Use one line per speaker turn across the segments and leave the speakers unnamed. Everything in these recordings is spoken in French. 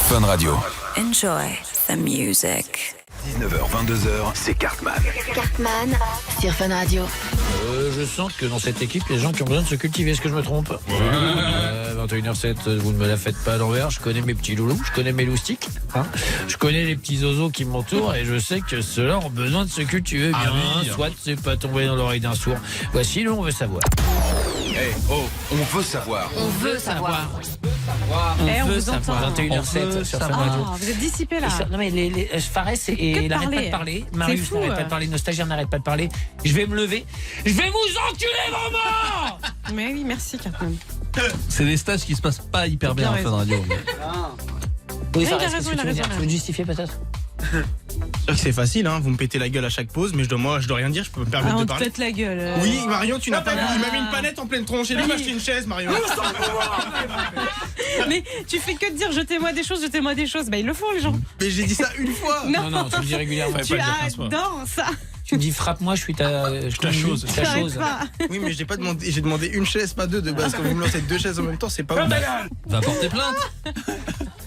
Fun Radio.
Enjoy the music.
19h, 22h, c'est Cartman.
Cartman sur Fun Radio.
Je sens que dans cette équipe, il y a des gens qui ont besoin de se cultiver. Est-ce que je me trompe? 21h07, vous ne me la faites pas à l'envers. Je connais mes petits loulous, je connais mes loustiques. Je connais les petits oiseaux qui m'entourent et je sais que ceux-là ont besoin de se cultiver bien. Soit c'est pas tombé dans l'oreille d'un sourd. Voici le On veut savoir.
On veut savoir.
On veut savoir.
On vous entend.
21h07 sur Fun Radio.
Vous êtes dissipés là.
Non mais Fares il n'arrête pas de parler. Marius
fou,
n'arrête pas de parler. Nos stagiaires n'arrêtent pas de parler. Je vais me lever. Je vais vous enculer, maman.
Mais oui, merci Cartman.
C'est des stages qui se passent pas hyper bien en Fun Radio.
Oui,
il a
Fares,
raison,
qu'est-ce que
il a
tu veux
raison,
dire? Tu veux te justifier peut-être?
C'est facile, hein, vous me pétez la gueule à chaque pause, mais je dois rien dire, je peux me permettre
On
de
te
parler.
pète la gueule.
Oui, Marion, tu n'as pas vu, il m'a mis une palette en pleine tronche, et lui m'a acheté une chaise, Marion.
Mais tu fais que de dire jetez-moi des choses. Bah ils le font les gens.
Mais j'ai dit ça une fois.
Non, tu le dis régulièrement.
Tu adores ça.
Tu me dis frappe-moi, je suis ta chose.
Tu arrêtes pas.
Oui, mais j'ai demandé une chaise, pas deux, de base. Quand vous me lancez deux chaises en même temps, c'est pas grave.
Va porter plainte.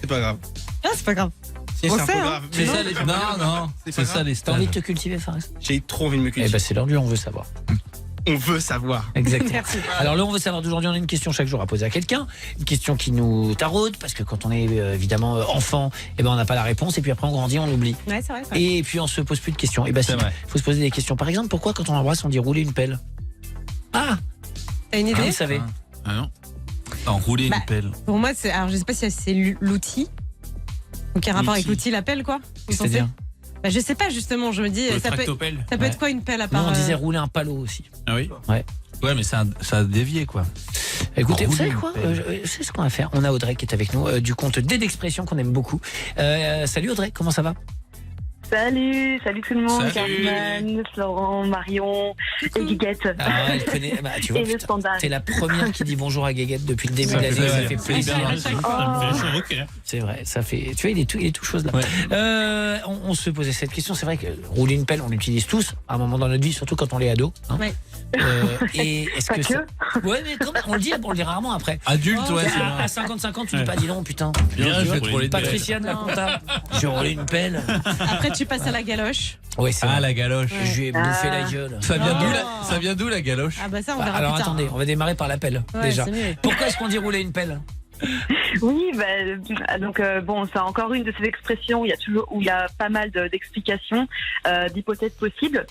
C'est pas grave.
Ah, c'est pas grave.
Si,
On
c'est un
sait,
peu
hein.
grave.
C'est ça les... Non,
C'est
c'est
pas
ça
grave.
les
T'as envie de
stages.
te cultiver, Fares?
J'ai trop envie de me
Eh
cultiver.
ben c'est l'heure du On veut savoir.
On veut savoir.
Exactement.
Merci.
Alors là, on veut savoir d'aujourd'hui, on a une question chaque jour à poser à quelqu'un, une question qui nous taraude parce que quand on est évidemment enfant, on n'a pas la réponse et puis après on grandit, on oublie.
Ouais, c'est vrai. Ça.
Et puis on se pose plus de questions. Et ben si,
C'est vrai.
faut se poser des questions. Par exemple, pourquoi quand on embrasse, on dit rouler une pelle? Ah,
T'as une idée
vous savez.
Ah non. Enrouler
Bah,
une pelle.
Pour moi, c'est. Alors, je sais pas si c'est l'outil. Donc, il y a un rapport avec l'outil, la pelle, quoi. Vous pensez?
C'est-à-dire,
Bah, je sais pas, justement. Je me dis, ça peut être quoi une pelle à
nous
part.
on disait rouler un palot aussi.
Ah oui.
Ouais.
Ouais, mais ça a dévié quoi.
Écoutez, vous
Rouler
savez
une
quoi?
pelle.
Je sais ce qu'on va faire. On a Audrey qui est avec nous du compte D d'expression qu'on aime beaucoup. Salut Audrey, comment ça va?
Salut tout le monde,
Salut.
Carmen, Florent, Marion et Guiguette.
Ah, elle connaît. Bah, tu vois,
Et le
putain,
standard.
t'es la première qui dit bonjour à Guéguette depuis le début de l'année. Ça fait plaisir. C'est vrai, ça fait. Tu vois, il est tout chose là.
Ouais.
On se posait cette question. C'est vrai que rouler une pelle, on l'utilise tous à un moment dans notre vie, surtout quand on est ado. Hein.
Ouais.
Et est-ce
Pas
que
que.
ça... Ouais, mais quand même, on le dit rarement après.
Adulte, ouais, c'est
À
vrai.
55 ans, tu dis pas dis donc, putain.
Bien, je vais te rouler une pelle.
Patriciane, la compta. J'ai roulé une pelle.
Après, tu passes à la galoche.
Ouais, c'est
Ah,
vrai.
la galoche.
Je lui ai bouffé la gueule.
Ça vient d'où la galoche?
Ah, bah ça, on
Bah,
verra
alors
plus tard.
attendez, on va démarrer par l'appel
Ouais,
déjà.
c'est mieux.
Pourquoi est-ce qu'on dit rouler une pelle?
Oui, donc bon, c'est encore une de ces expressions où il y a pas mal d'explications, d'hypothèses possibles.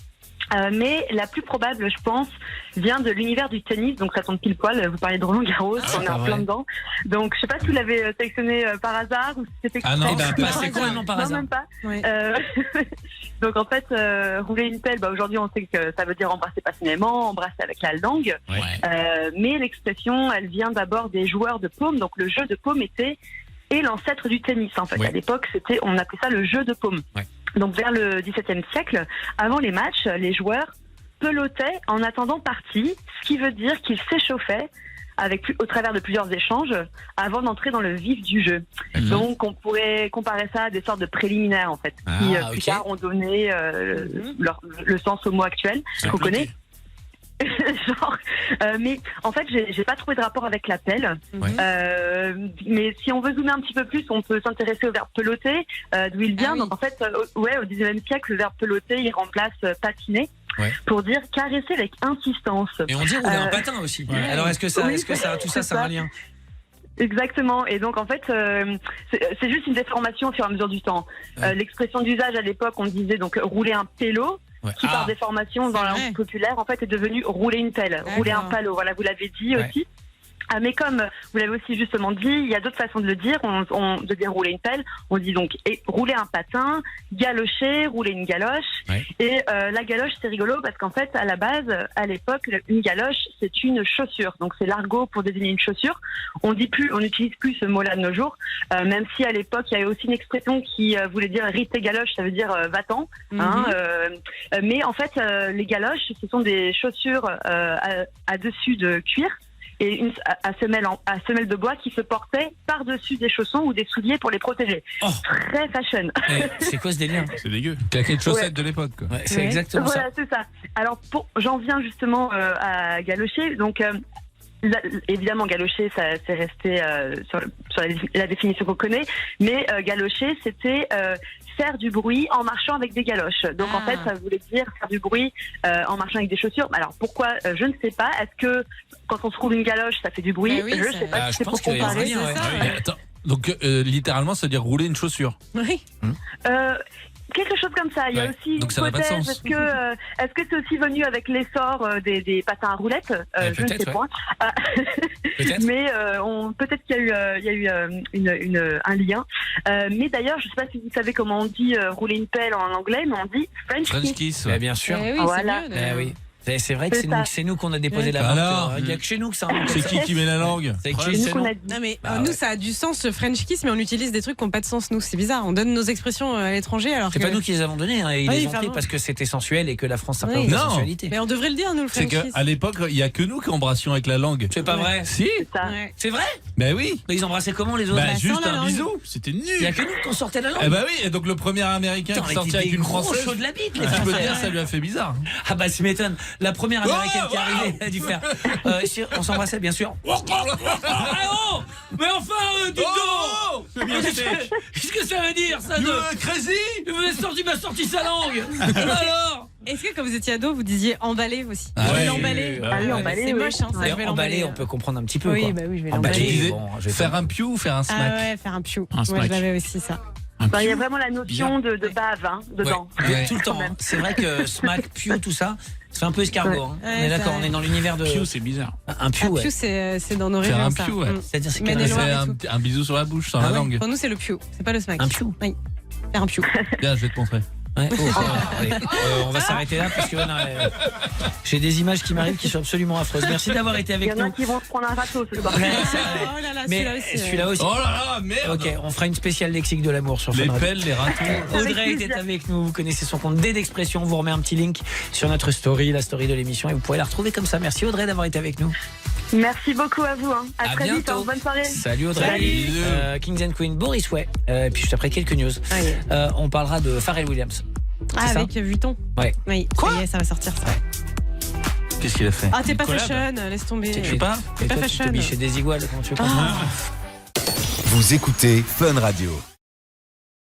Mais la plus probable, je pense, vient de l'univers du tennis. Donc ça tombe pile poil. Vous parlez de Roland Garros, on est
pas
en
vrai.
plein dedans. Donc je sais pas si vous l'avez sélectionné par hasard ou si c'était.
Ah non,
Eh ben,
pas
c'est complètement par
Non,
hasard.
même pas.
Ouais.
Donc en fait, rouler une pelle, aujourd'hui on sait que ça veut dire embrasser passionnément, embrasser avec la langue. Mais l'expression, elle vient d'abord des joueurs de paume. Donc le jeu de paume est l'ancêtre du tennis en fait.
Oui.
À l'époque, on appelait ça le jeu de paume.
Ouais.
Donc vers le XVIIe siècle, avant les matchs, les joueurs pelotaient en attendant partie, ce qui veut dire qu'ils s'échauffaient au travers de plusieurs échanges avant d'entrer dans le vif du jeu. Donc on pourrait comparer ça à des sortes de préliminaires en fait, qui plus
ok.
tard ont donné le sens au mot actuel qu'on connaît. Mais en fait, j'ai pas trouvé de rapport avec la pelle.
Ouais.
Mais si on veut zoomer un petit peu plus, on peut s'intéresser au verbe peloter, d'où il vient.
Ah oui.
Donc en fait, au XIXe siècle, le verbe peloter, il remplace patiner.
Ouais.
Pour dire caresser avec insistance.
Et on dit rouler un patin aussi. Alors est-ce que ça,
oui,
tout ça,
c'est
ça a un
ça.
lien?
Exactement. Et donc en fait, c'est juste une déformation au fur et à mesure du temps.
Ouais.
L'expression d'usage à l'époque, on disait donc rouler un pélo,
Ouais.
qui par déformation dans la
vrai.
langue populaire, en fait, est devenu rouler une pelle, rouler un palo. Voilà, vous l'avez dit
Ouais.
aussi. Ah, mais comme vous l'avez aussi justement dit, il y a d'autres façons de le dire. De dire rouler une pelle, on dit donc rouler un patin, galocher, rouler une galoche.
Ouais.
Et la galoche, c'est rigolo parce qu'en fait, à la base, à l'époque, une galoche, c'est une chaussure. Donc c'est l'argot pour désigner une chaussure. On n'utilise plus ce mot-là de nos jours, même si à l'époque, il y avait aussi une expression qui voulait dire rite et galoche, ça veut dire va-t'en. Mais en fait, les galoches, ce sont des chaussures à dessus de cuir. Et à semelle de bois qui se portait par-dessus des chaussons ou des souliers pour les protéger.
Oh.
Très fashion.
C'est quoi ce délire?
C'est dégueu. Claquer de chaussettes de l'époque quoi.
Ouais, c'est
Ouais.
exactement
Voilà,
ça.
c'est ça. Alors, j'en viens justement à galocher. Donc, évidemment, galocher, ça c'est resté sur la définition qu'on connaît, mais galocher, c'était faire du bruit en marchant avec des galoches. Donc en fait, ça voulait dire faire du bruit en marchant avec des chaussures. Alors pourquoi je ne sais pas. Est-ce que quand on se roule une galoche, ça fait du bruit?
Oui,
je ne sais pas si c'est pour comparer.
c'est ça.
Mais attends, donc littéralement, ça veut dire rouler une chaussure.
Oui.
Quelque chose comme ça. Il y a
Ouais.
aussi une
Donc ça n'a pas de
hypothèse.
sens.
Est-ce que c'est aussi venu avec l'essor des patins à roulettes? Je ne sais
peut-être,
pas.
Peut-être.
Mais peut-être qu'il y a eu un lien. Mais d'ailleurs, je ne sais pas si vous savez comment on dit rouler une pelle en anglais, mais on dit French
French
kiss.
kiss.
Eh bien sûr.
Eh oui,
Voilà.
c'est mieux.
Eh oui. C'est vrai que
C'est ça.
c'est nous qu'on a déposé la
Alors,
marque. Il n'y a que chez nous que ça rentre.
C'est qui met la langue?
C'est
C'est
qui
nous
c'est
qu'on
nous.
a dit.
Non mais
Bah
nous
ouais.
ça a du sens ce French kiss, mais on utilise des trucs qui n'ont pas de sens nous, c'est bizarre. On donne nos expressions à l'étranger alors
C'est
que...
pas nous qui les avons donnés, hein, ils
Oui,
les ont pris
pardon.
parce que c'était sensuel et que la France
Oui.
s'implante de
Non.
sensualité.
Mais on devrait le dire nous le
C'est
French kiss.
qu'à l'époque, il n'y a que nous qui embrassions avec la langue.
C'est pas vrai.
Si?
C'est ça.
Ouais.
C'est vrai.
Ben oui.
Mais ils embrassaient comment les autres
Bah,
sans
juste
la
un
langue.
bisou. C'était
Il y a
nul.
que nous qu'on sortait la langue.
Eh ben oui, et donc le premier américain
Putain,
qui
on
sortait
était
avec
des
une
gros
française.
chauds de la bite, les
Je peux te
Français.
dire, ça lui a fait bizarre.
Ah bah tu m'étonnes. La première américaine qui est
wow.
arrivée, elle a dû faire. On s'embrassait bien sûr. Ah oh, mais enfin, dites
Oh,
donc. Qu'est-ce que ça veut dire ça de...
crazy.
Il m'a sorti sa langue. Alors.
Est-ce que quand vous étiez ado vous disiez emballer aussi?
Ah
Je vais
ouais.
l'emballer.
Ah oui, emballer,
C'est
oui.
moche hein, ça,
Ouais.
je vais
Emballer,
l'emballer.
on peut comprendre un petit peu.
Oui,
quoi.
bah oui, je vais
Emballer,
Tu
l'emballer.
disais
bon, je vais
faire un piou ou faire un smack?
Ah ouais, faire un piou.
Un
Ouais,
smack.
je l'avais aussi ça.
Bah, il y a vraiment la notion de bave dedans.
Ouais,
Ouais.
tout le temps. hein. C'est vrai que smack, pew, tout ça, c'est un peu escargot. hein.
Ouais,
On est d'accord,
ça-
on est dans l'univers de.
Piou, c'est bizarre.
Un pew,
Un
ouais.
piou c'est dans nos
Faire
régions
un
ça.
piou, ouais.
Mm.
C'est-à-dire, c'est
Mais
quel-
des lois
C'est
et
un bisou sur la bouche, sans
Ah
la
ouais.
langue.
Pour nous c'est le piou, c'est pas le smack.
Un piou.
Oui. Faire un piou.
Bien, je vais te montrer.
Ouais. Allez, on va s'arrêter là parce que non, j'ai des images qui m'arrivent qui sont absolument affreuses. Merci d'avoir été
Il y
avec
en a
nous.
qui vont se prendre un râteau ce soir.
Ouais,
Oh là là,
mais
celui-là aussi.
celui-là aussi.
Oh là là, merde.
Ok, on fera une spéciale lexique de l'amour sur
Les
Fun Radio.
pelles, les ratons.
Audrey était avec nous, vous connaissez son compte D d'expression, on vous remet un petit link sur notre story, la story de l'émission et vous pourrez la retrouver comme ça. Merci Audrey d'avoir été avec nous.
Merci beaucoup à vous. À très vite.
bientôt.
Bonne soirée.
Salut Audrey.
Salut.
Kings and Queen, Boris Way. Puis juste après quelques news,
Allez.
on parlera de Pharrell Williams.
Ah,
c'est ça
avec Vuitton.
Ouais.
Oui,
Quoi
ça y est, ça va sortir ça.
Qu'est-ce qu'il a fait?
Ah, t'es pas
Collab.
fashion, laisse tomber.
Je sais pas.
Et
pas
toi, tu
fashion.
te biches chez Desigual, comment tu veux qu'on
Vous écoutez Fun Radio.